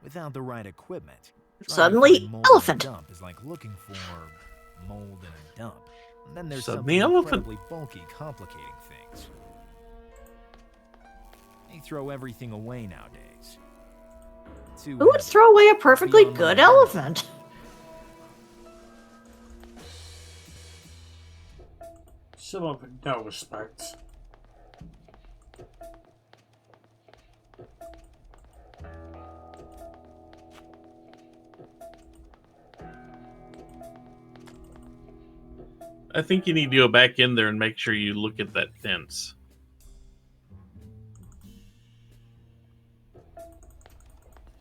Without the right equipment, Suddenly, elephant. Dump is like looking for mold in a dump. And then there's Suddenly something elephant. incredibly bulky, complicating things. They throw everything away nowadays. Who would throw away a perfectly good elephant? Someone with no respect. I think you need to go back in there and make sure you look at that fence.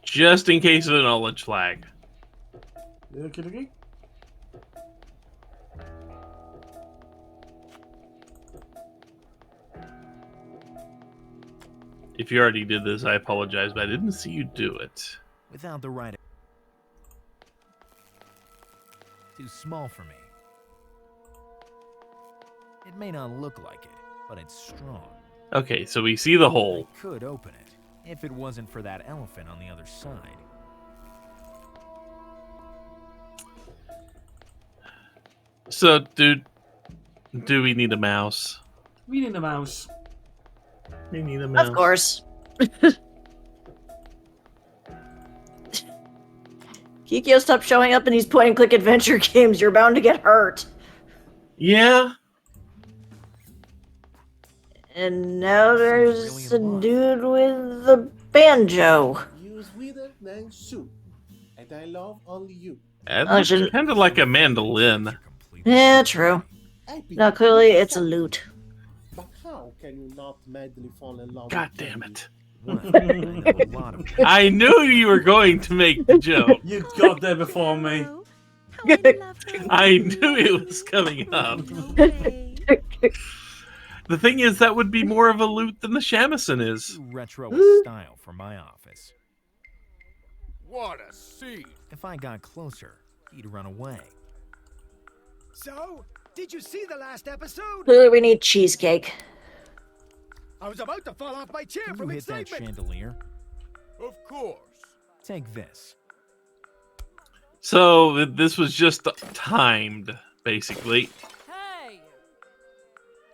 Just in case of a knowledge flag. Okay. If you already did this, I apologize, but I didn't see you do it. Without the right... Too small for me. It may not look like it, but it's strong. Okay, so we see the hole. I could open it, if it wasn't for that elephant on the other side. So, do we need a mouse? We need a mouse. We need a mouse. Of course. Kikyo, stop showing up in these point-and-click adventure games. You're bound to get hurt. Yeah. And now there's a dude with the banjo. Use wither name soup, and I love only you. It's kind of like a mandolin. Yeah, true. No, clearly it's a lute. But how can you not madly fall in love? God damn it. Well, I knew you were going to make the joke. You got there before me. I knew it was coming up. The thing is, that would be more of a loot than the shamisen is. Retro style for my office. What a scene! If I got closer, he'd run away. So, did you see the last episode? Clearly we need cheesecake. I was about to fall off my chair Can you from hit that excitement. chandelier? Of course. Take this. So, this was just timed, basically. Hey!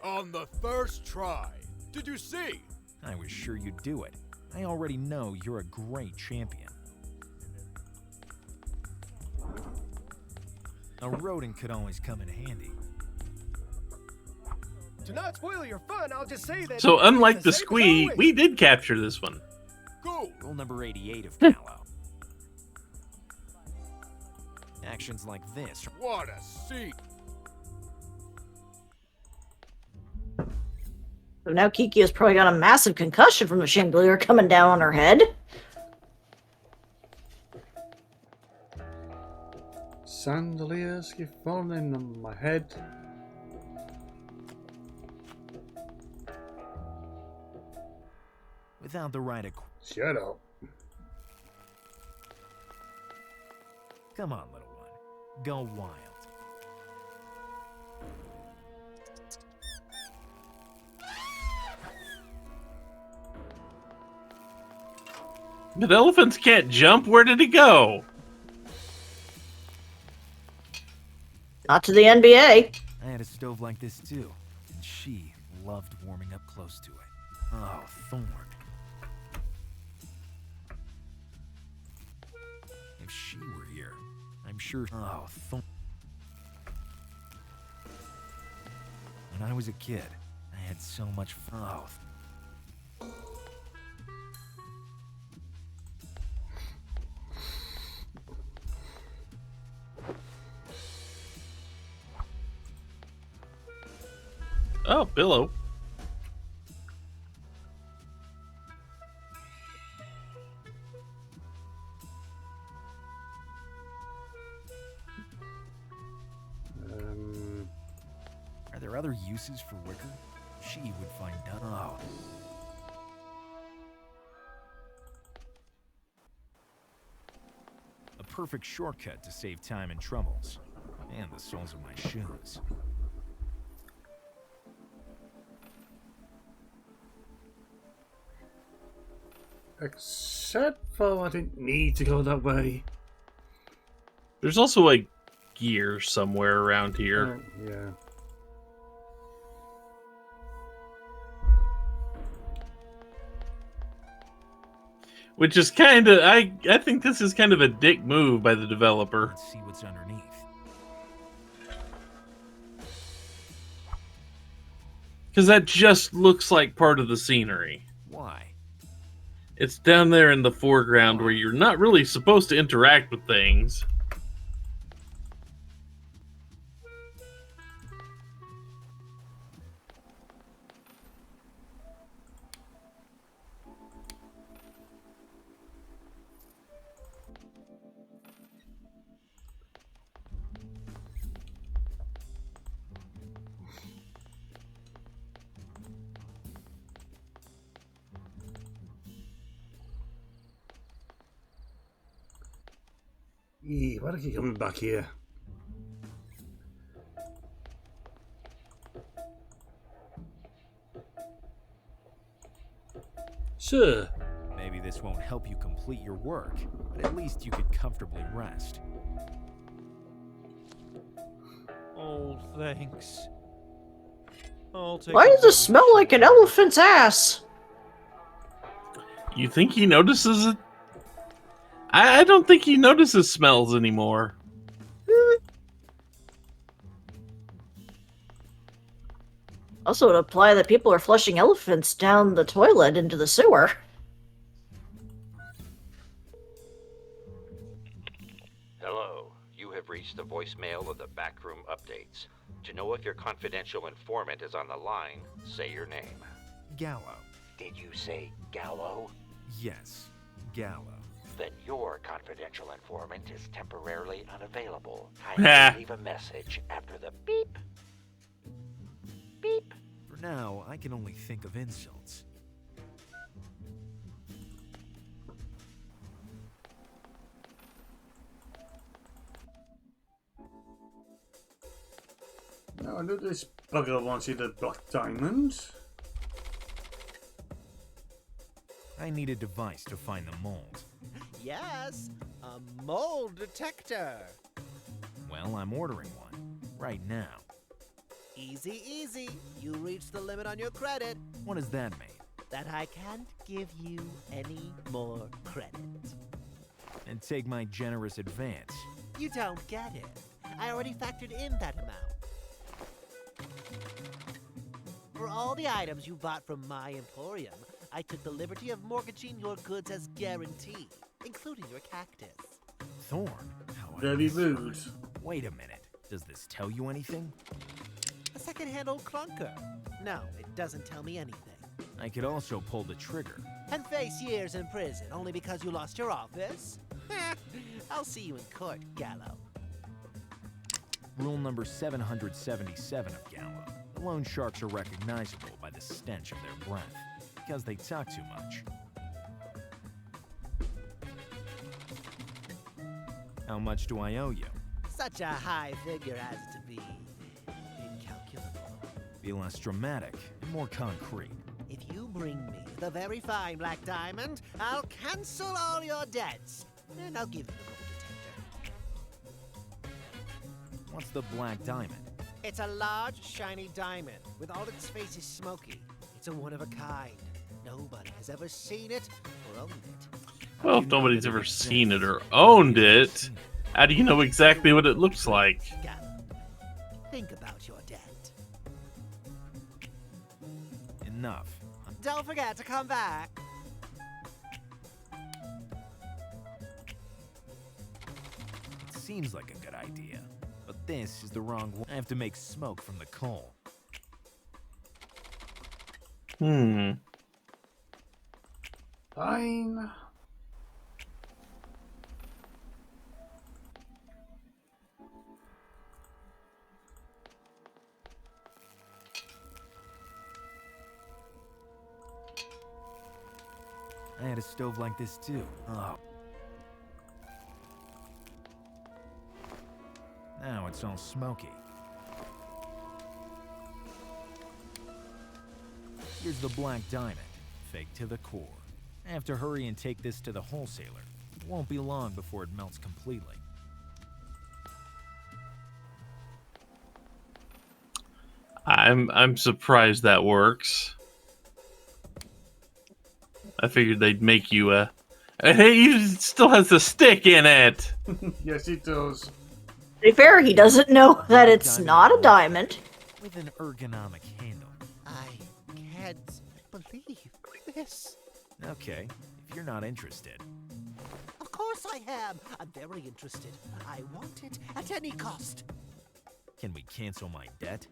On the first try. Did you see? I was sure you'd do it. I already know you're a great champion. A rodent could always come in handy. To not spoil your fun, I'll just say that... So, unlike it's the same as squee, always. we did capture this one. Go! Rule number 88 of Gallo. Actions like this. What a scene! So now Kikyo's probably got a massive concussion from the chandelier coming down on her head. Chandeliers keep falling on my head. Without the right equipment. Shut up. Come on, little one. Go wild. But elephants can't jump. Where did he go? Not to the NBA. I had a stove like this too, and she loved warming up close to it. Oh, Thorn. If she were here, I'm sure. Oh, Thorn. When I was a kid, I had so much fun. Oh, Oh, Billow. are there other uses for wicker? She would find out. Oh. A perfect shortcut to save time and troubles. And the soles of my shoes. Except for I didn't need to go that way. There's also a gear somewhere around here. Yeah. Which is kind of, I think this is kind of a dick move by the developer. Let's see what's underneath. Because that just looks like part of the scenery. Why? It's down there in the foreground where you're not really supposed to interact with things. Why do I keep coming back here? Sir. Maybe this won't help you complete your work, but at least you could comfortably rest. Oh, thanks. I'll take Why a does it smell like an elephant's ass? You think he notices it? I don't think he notices smells anymore. Also, it would imply that people are flushing elephants down the toilet into the sewer. Hello, you have reached the voicemail of the Backroom Updates. To know if your confidential informant is on the line, say your name. Gallo. Did you say Gallo? Yes, Gallo. Then your confidential informant is temporarily unavailable. Ha. Kindly leave a message after the beep. Beep. For now, I can only think of insults. Now I know this bugger wanted a black diamond. I need a device to find the mold. Yes, a mold detector. Well, I'm ordering one. Right now. Easy, easy. You reached the limit on your credit. What does that mean? That I can't give you any more credit. And take my generous advance. You don't get it. I already factored in that amount. For all the items you bought from my emporium, I took the liberty of mortgaging your goods as guaranteed, including your cactus. Thorn? How Very rude. Wait a minute. Does this tell you anything? A second-hand old clunker. No, it doesn't tell me anything. I could also pull the trigger. And face years in prison only because you lost your office? I'll see you in court, Gallo. Rule number 777 of Gallo. The loan sharks are recognizable by the stench of their breath, because they talk too much. How much do I owe you? Such a high figure as to be incalculable. Be less dramatic and more concrete. If you bring me the very fine black diamond, I'll cancel all your debts. And I'll give you the gold detector. What's the black diamond? It's a large, shiny diamond, with all its faces smoky. It's a one-of-a-kind. Nobody has ever seen it or owned it. Well, if nobody's ever seen it or owned it, how do you know exactly what it looks like? Gallo, think about your debt. Enough. Don't forget to come back. It seems like a good idea, but this is the wrong one. I have to make smoke from the coal. Fine. I had a stove like this too. Oh. Now it's all smoky. Here's the black diamond, fake to the core. I have to hurry and take this to the wholesaler. It won't be long before it melts completely. I'm surprised that works. I figured they'd make you hey, it still has the stick in it. Yes, it does. To be fair, he doesn't know that it's not a diamond. With an ergonomic handle. I can't believe this. Okay, if you're not interested. Of course I am. I'm very interested. I want it at any cost. Can we cancel my debt?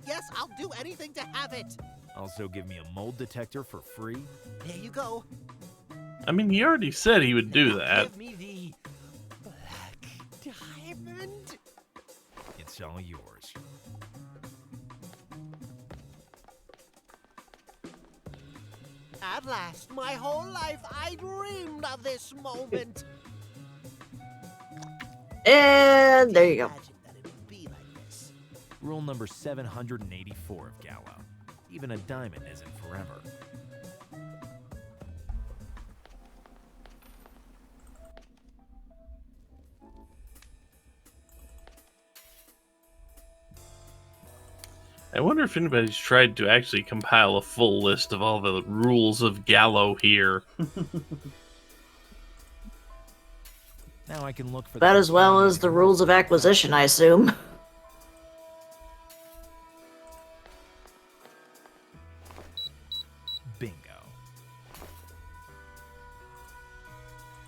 Yes, I'll do anything to have it. Also give me a mold detector for free? Here you go. I mean, he already said he would do that. Give me the black diamond. It's all yours. At last, my whole life I dreamed of this moment. And there you go. Imagine that it would be like this. Rule number 784 of Gallo. Even a diamond isn't forever. I wonder if anybody's tried to actually compile a full list of all the rules of Gallo here. Now I can look for About as well as the rules of acquisition, I assume. Bingo.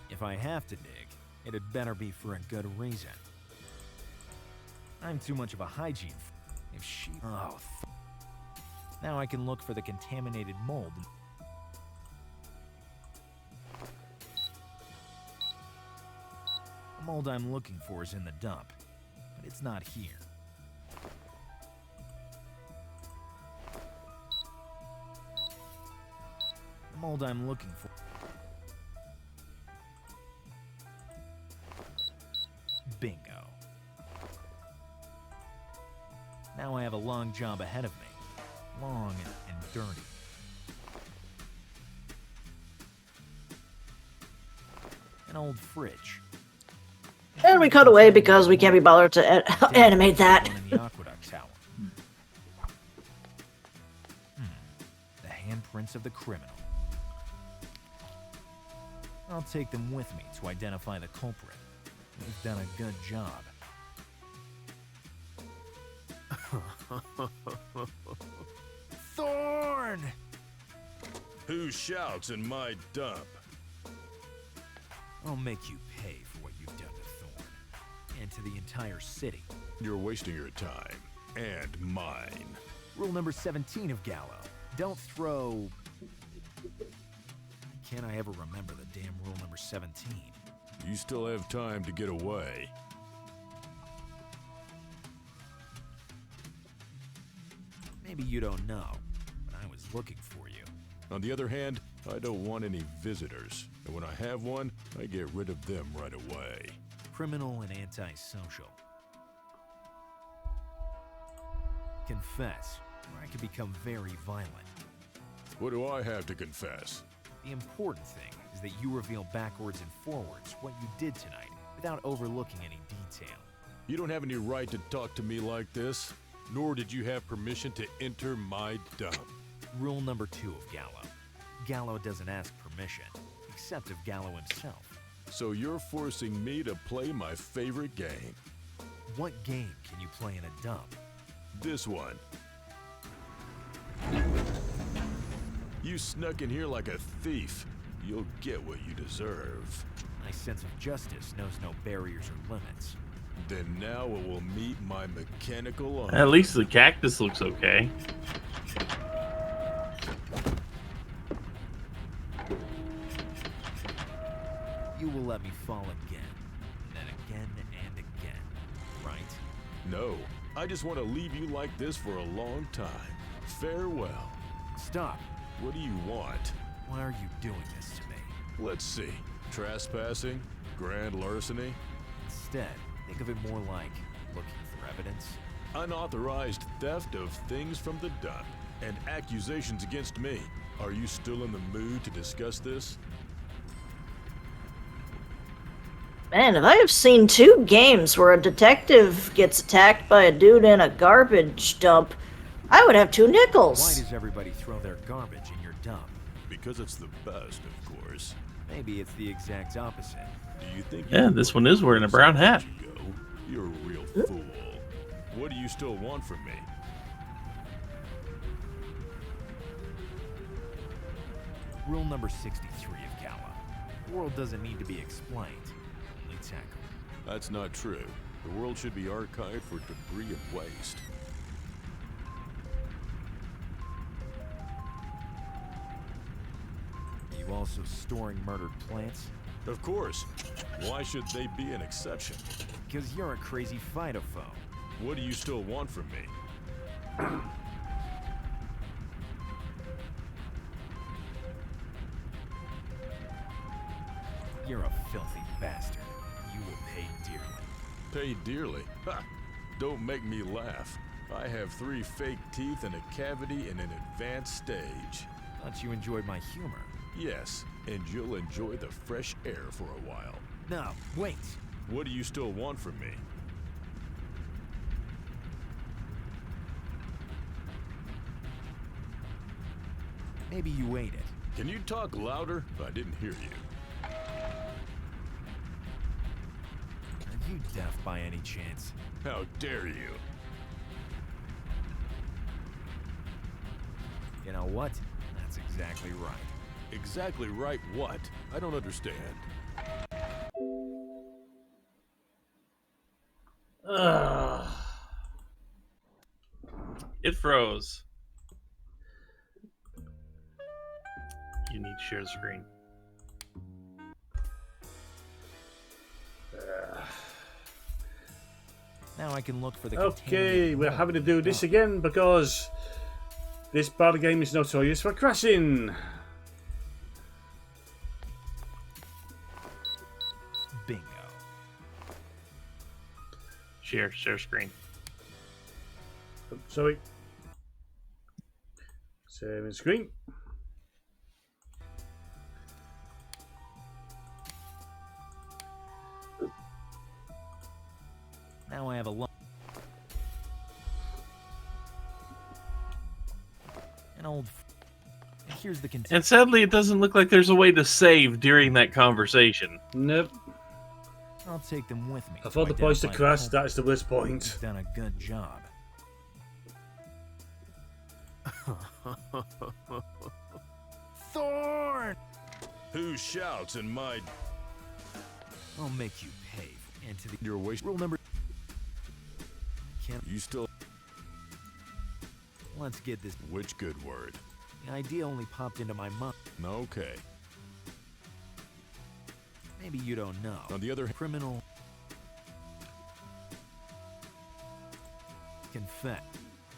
If I have to dig, it had better be for a good reason. I'm too much of a hygiene if she... Oh, now I can look for the contaminated mold. The mold I'm looking for is in the dump, but it's not here. The mold I'm looking for... Bingo. Now I have a long job ahead of me. Long and dirty. An old fridge. And we cut away because we can't be bothered to animate that. One in the aqueduct tower. The handprints of the criminal. I'll take them with me to identify the culprit. We've done a good job. Thorn! Who shouts in my dump? I'll make you pay for what you've done to Thorn. And to the entire city. You're wasting your time. And mine. Rule number 17 of Gallo. Don't throw... Can't I ever remember the damn rule number 17? You still have time to get away. Maybe you don't know, but I was looking for you. On the other hand, I don't want any visitors. And when I have one, I get rid of them right away. Criminal and antisocial. Confess, or I could become very violent. What do I have to confess? The important thing is that you reveal backwards and forwards what you did tonight without overlooking any detail. You don't have any right to talk to me like this, nor did you have permission to enter my dump. Rule number 2 of Gallo. Gallo doesn't ask permission, except of Gallo himself. So you're forcing me to play my favorite game. What game can you play in a dump? This one. You snuck in here like a thief. You'll get what you deserve. My sense of justice knows no barriers or limits. Then now it will meet my mechanical arm. At least the cactus looks okay. You will let me fall again, and then again and again, right? No, I just want to leave you like this for a long time. Farewell. Stop. What do you want? Why are you doing this to me? Let's see. Trespassing? Grand larceny? Instead, think of it more like looking for evidence. Unauthorized theft of things from the dump. And accusations against me. Are you still in the mood to discuss this? Man, if I have seen 2 games where a detective gets attacked by a dude in a garbage dump, I would have 2 Why nickels. does everybody throw their garbage in your dump? Because it's the best, of course. Maybe it's the exact opposite. Do you think? Yeah, this one is wearing a brown hat. You're a real fool. What do you still want from me? Rule number 63 of Gallo. The world doesn't need to be explained, only tackled. That's not true. The world should be archived for debris and waste. Are you also storing murdered plants? Of course. Why should they be an exception? Because you're a crazy phytophobe. What do you still want from me? You're a filthy bastard. You will pay dearly. Pay dearly? Ha! Don't make me laugh. I have 3 fake teeth and a cavity in an advanced stage. Thought you enjoyed my humor. Yes, and you'll enjoy the fresh air for a while. No, wait. What do you still want from me? Maybe you ate it. Can you talk louder? I didn't hear you. Are you deaf by any chance? How dare you? You know what? That's exactly right. Exactly right what? I don't understand. It froze. You need to share the screen. Now I can look for the Okay, contaminated we're milk having to in do the this dump. again because this part of the game is notorious for crashing. Bingo. Share screen. Oh, sorry. Saving screen. Now I have a lot. An old. And here's the And sadly, it doesn't look like there's a way to save during that conversation. Nope. I'll take them with me. I thought the points to identify crash, culprit. that is the worst point. You've done a good job. Thorn! Who shouts in my... I'll make you pay for into the Your waste... rule number. Can't. You still... Let's get this. Which good word? The idea only popped into my mind. Okay. Maybe you don't know. On the other hand... Criminal. Confess.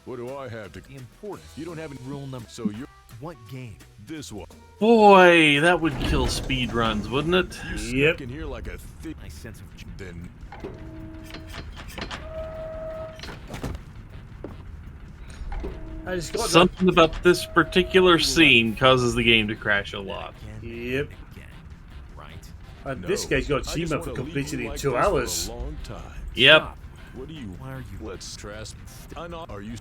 What do I have to... The important. You don't have any... Rule number. So you're... What game? This one. Boy, that would kill speed runs, wouldn't it? You Yep. snuck in here like a thief. My sense of. Then... I just got Something about this particular scene causes the game to crash a lot. Yep. Again. Right? And No, this guy's got I just achievement wanna for leave completing you it in like 2 this for hours. a long time. Yep. Stop. What do you... Why are you? Let's trust... I'm not... Are you...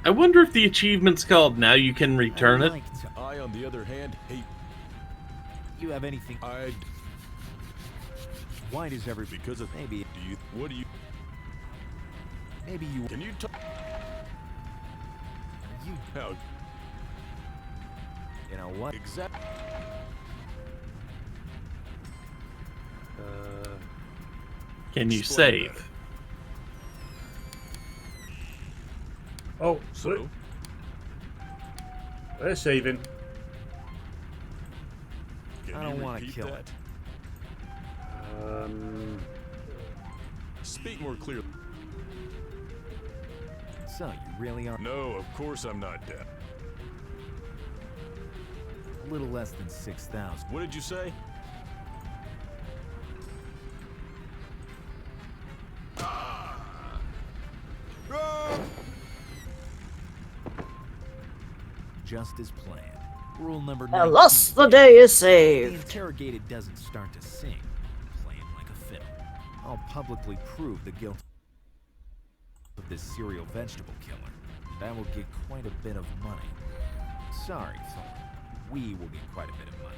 I wonder if the achievement's called Now You Can Return I'd It. like to- I, on the other hand, hate... You have anything? I'd... Why does every? Because of... Maybe. Do you... What do you... Maybe you. Can you talk... You. How... You know what? Exact... Can you Explain save? Oh, sweet. So, They're saving. can I you don't want to repeat kill that? it. Speak more clearly. So you really are No, of course I'm not dead. a little less than 6,000. What did you say? just as planned. Rule number 19. And thus the day is The saved. interrogated doesn't start to sing, playing like a fiddle. I'll publicly prove the guilt of this serial vegetable killer. That will get quite a bit of money. Sorry, Thorn. We will get quite a bit of money.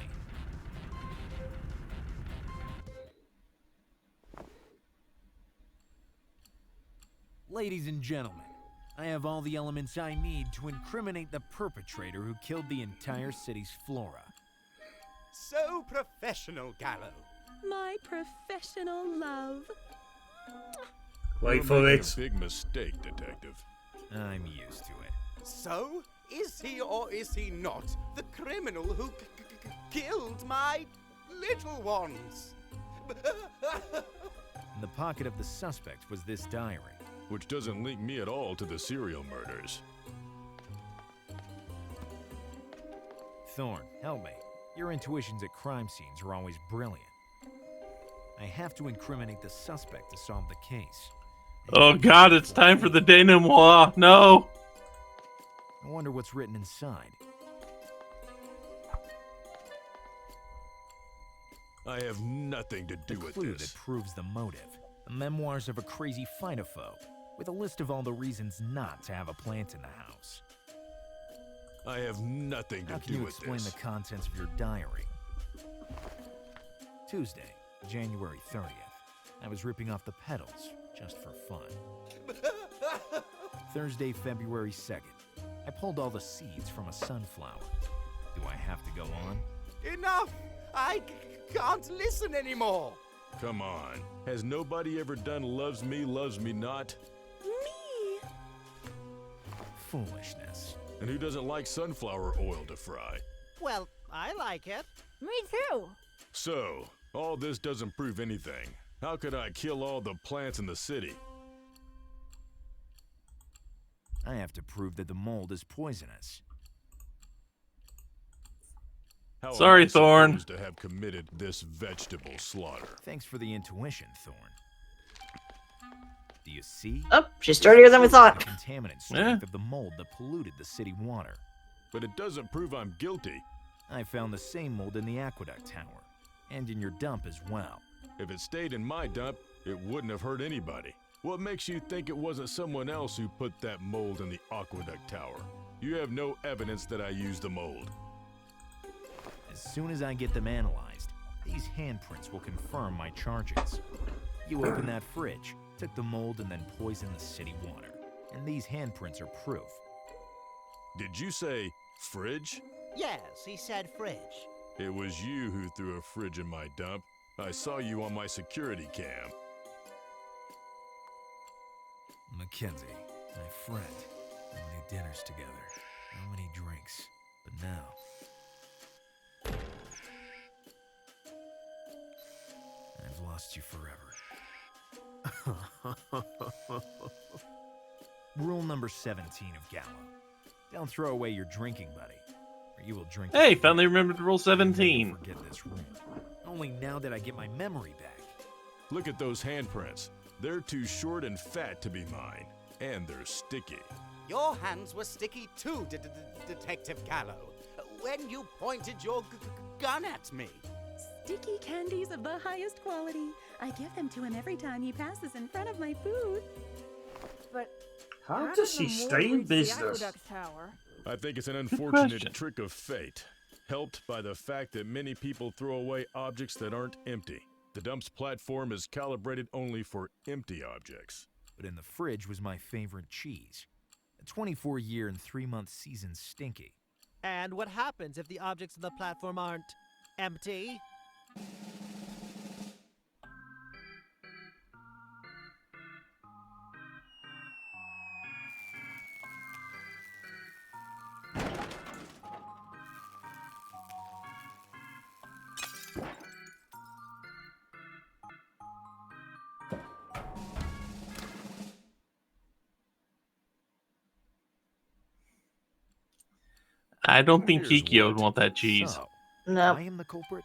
Ladies and gentlemen, I have all the elements I need to incriminate the perpetrator who killed the entire city's flora. So professional, Gallo. My professional love. Wait You're for making it. a big mistake, Detective. I'm used to it. So, is he or is he not the criminal who killed my little ones? In the pocket of the suspect was this diary. Which doesn't link me at all to the serial murders. Thorn, help me. Your intuitions at crime scenes are always brilliant. I have to incriminate the suspect to solve the case. Oh god, it's time for the denouement. No. I wonder what's written inside. I have nothing to do The with clue this. that proves the motive. The memoirs of a crazy phytophobe, with a list of all the reasons not to have a plant in the house. I have nothing to How can do you with explain this. the contents of your diary? Tuesday, January 30th. I was ripping off the petals, just for fun. Thursday, February 2nd. I pulled all the seeds from a sunflower. Do I have to go on? Enough! I can't listen anymore. Come on. Has nobody ever done Loves Me Not? Me. Foolishness. And who doesn't like sunflower oil to fry? Well, I like it. Me too. So, all this doesn't prove anything. How could I kill all the plants in the city? I have to prove that the mold is poisonous. How Sorry, am I Thorn. supposed to have committed this vegetable slaughter? Thanks for the intuition, Thorn. Do you see? Oh, she's sturdier than we The thought. contaminant strength of the mold that polluted the city water. But it doesn't prove I'm guilty. I found the same mold in the aqueduct tower, and in your dump as well. If it stayed in my dump, it wouldn't have hurt anybody. What makes you think it wasn't someone else who put that mold in the aqueduct tower? You have no evidence that I used the mold. As soon as I get them analyzed, these handprints will confirm my charges. You opened that fridge, took the mold, and then poisoned the city water. And these handprints are proof. Did you say fridge? Yes, he said fridge. It was you who threw a fridge in my dump. I saw you on my security cam. Mackenzie, my friend. How many dinners together? How many drinks? But now... I've lost you forever. Rule number 17 of Gallo. Don't throw away your drinking buddy, or you will drink... Hey, finally remembered Rule You'll never 17. forget this rule. Only now that I get my memory back. Look at those handprints. They're too short and fat to be mine. And they're sticky. Your hands were sticky too, Detective Gallo, when you pointed your gun at me. Sticky candies of the highest quality. I give them to him every time he passes in front of my booth. But How does she stay in business? Tower? I think it's an unfortunate question. trick of fate, helped by the fact that many people throw away objects that aren't empty. The dump's platform is calibrated only for empty objects. But in the fridge was my favorite cheese. A 24-year and 3-month seasoned Stinky. And what happens if the objects on the platform aren't empty? I don't think Here's Kikyo would what. want that cheese. So, No. I am the culprit?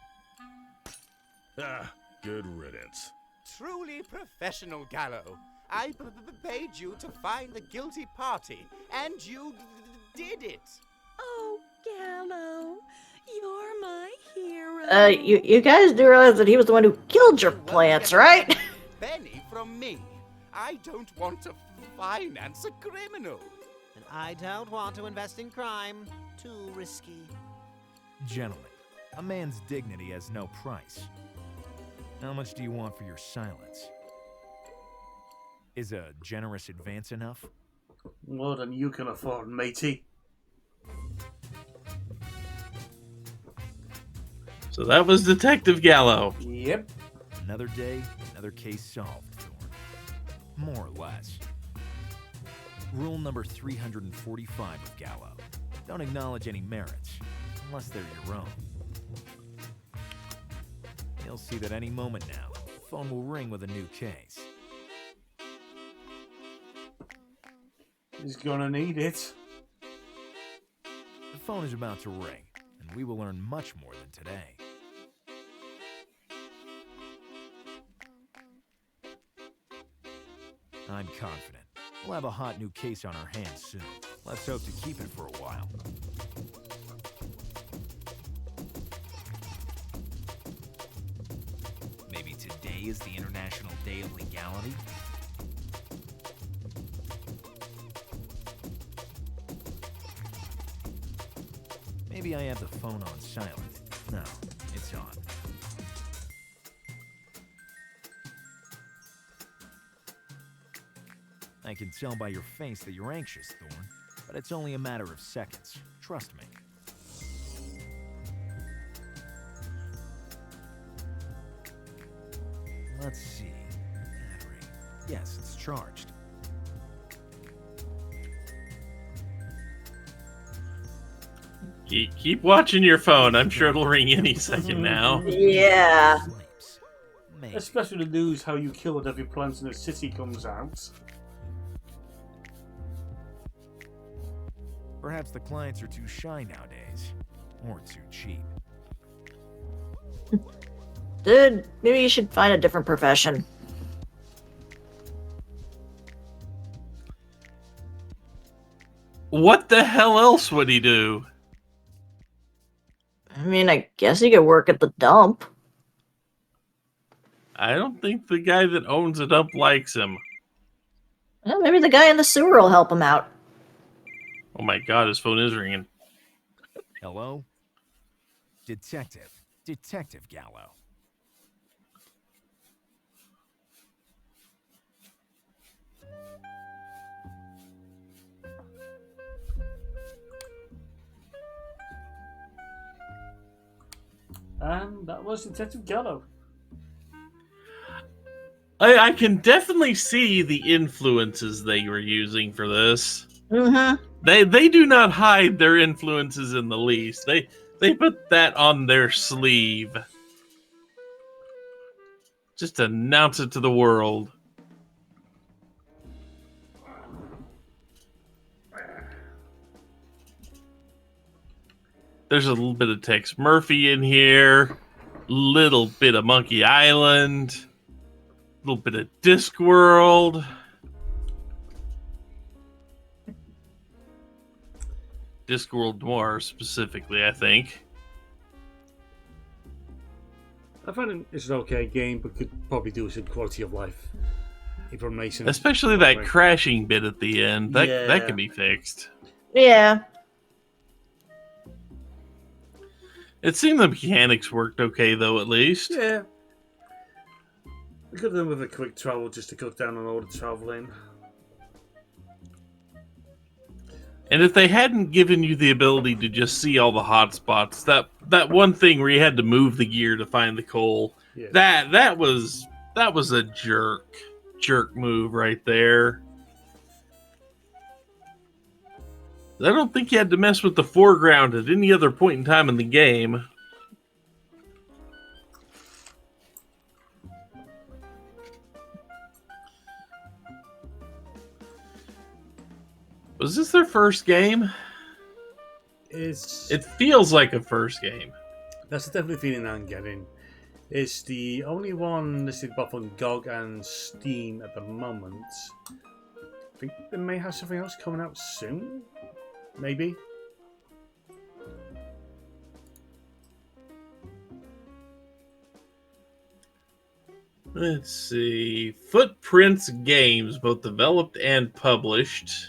Ah, good riddance. Truly professional, Gallo. I paid you to find the guilty party, and you did it. Oh, Gallo, you're my hero. You guys do realize that he was the one who killed your plants, right? Penny from me. I don't want to finance a criminal. And I don't want to invest in crime. Too risky. Gentlemen, a man's dignity has no price. How much do you want for your silence? Is a generous advance enough? More than you can afford, matey. So that was Detective Gallo. Yep. Another day, another case solved, Thorn. More or less. Rule number 345 of Gallo. Don't acknowledge any merits, unless they're your own. You'll see that any moment now, the phone will ring with a new case. He's gonna need it. The phone is about to ring, and we will learn much more than today. I'm confident. We'll have a hot new case on our hands soon. Let's hope to keep it for a while. Maybe today is the International Day of Legality? Maybe I have the phone on silent. No, it's on. I can tell by your face that you're anxious, Thorn, but it's only a matter of seconds. Trust me. Let's see. Battery. Yes, it's charged. Keep watching your phone. I'm sure it'll ring any second now. Yeah. Maybe. Especially the news how you killed every plant in the city comes out. Perhaps the clients are too shy nowadays, or too cheap. Dude, maybe you should find a different profession. What the hell else would he do? I mean, I guess he could work at the dump. I don't think the guy that owns it up likes him. Well, maybe the guy in the sewer will help him out. Oh my god, his phone is ringing. Hello? Detective Gallo. And that was Detective Gallo. I can definitely see the influences they were using for this. Mm-hmm. They do not hide their influences in the least. They put that on their sleeve. Just announce it to the world. There's a little bit of Tex Murphy in here. Little bit of Monkey Island. A little bit of Discworld. Discworld Noir specifically, I think. I find it's an okay game, but could probably do with some quality of life information. Especially that crashing bit at the end. That Yeah. can be fixed. Yeah. It seemed the mechanics worked okay, though, at least. Yeah. We could have done with a quick travel just to cut down on all the traveling. And if they hadn't given you the ability to just see all the hot spots, that one thing where you had to move the gear to find the coal, Yeah. that was a jerk move right there. I don't think you had to mess with the foreground at any other point in time in the game. Was this their first game? It feels like a first game. That's definitely the feeling I'm getting. It's the only one listed both on GOG and Steam at the moment. I think they may have something else coming out soon. Maybe. Let's see. Footprints Games, both developed and published.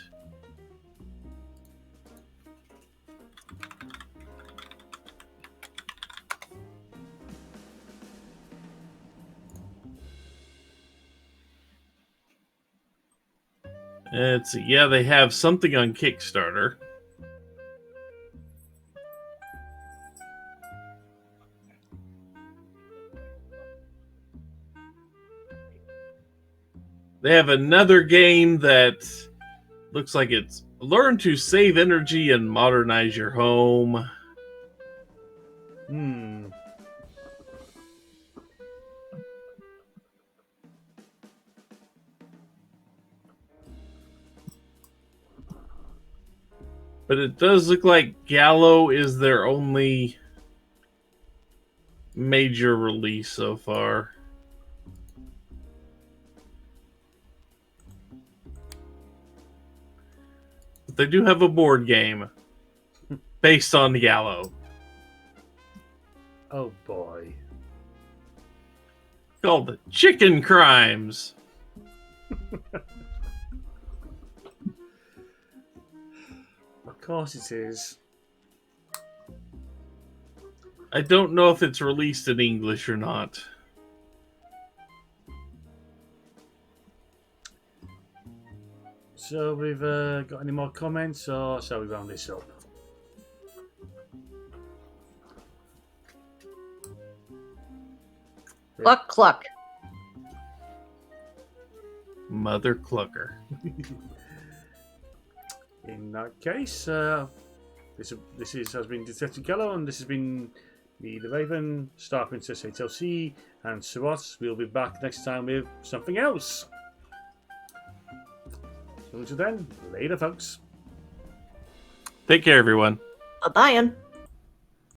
Let's see. Yeah, they have something on Kickstarter. They have another game that looks like it's learn to save energy and modernize your home. But it does look like Gallo is their only major release so far. But they do have a board game based on Gallo. Oh boy. Called Chicken Crimes. Of course it is. I don't know if it's released in English or not. So we've got any more comments, or shall we round this up? Cluck, cluck. Mother Clucker. In that case, this has been Detective Gallo, and this has been me, the Raven, Star Princess HLC, and Suros. We'll be back next time with something else. So until then, later, folks. Take care, everyone. Bye-bye.